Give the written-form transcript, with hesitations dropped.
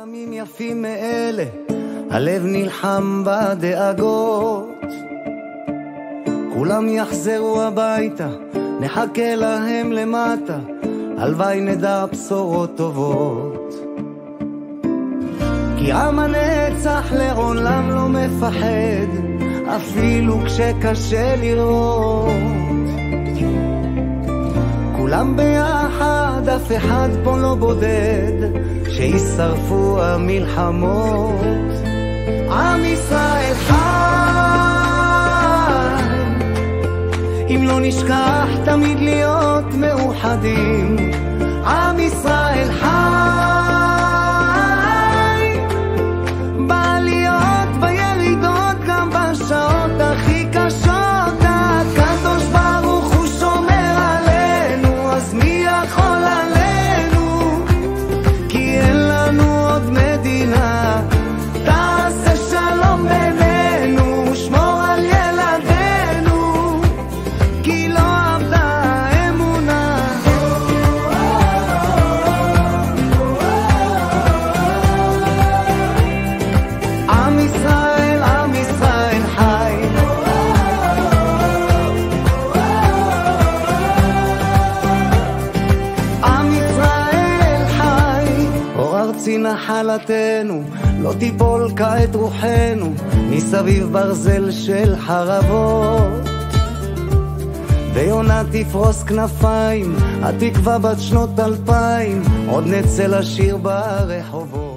בימים יפים מאלה הלב נלחם בדאגות, כולם יחזרו הביתה, נחכה להם למטה, הלוואי נדע בשורות טובות. כי עם הנצח לעולם לא מפחד, אפילו כשקשה לראות. כולם ביחד, אף אחד פה לא בודד, שישרפו המלחמות. עם ישראל חי, אם לא נשכח תמיד להיות מאוחדים. עם ישראל חי, בעליות בירידות, גם בשעות הכי קשות. הקדוש ברוך הוא שומר עלינו, אז מי יכול עלינו? כי אין לנו עוד מדינה. תעשה שלום בינינו, שמור על ילדינו, כי לא עבדה האמונה. עם ישראל, עם ישראל חי. עם ישראל חי. אור ארצי נחלתנו, לא תיפול כעת רוחנו, מסביב ברזל של חרבות. ויונה תפרוס כנפיים, התקווה בת שנות 2000, עוד נצא לשיר ברחובות.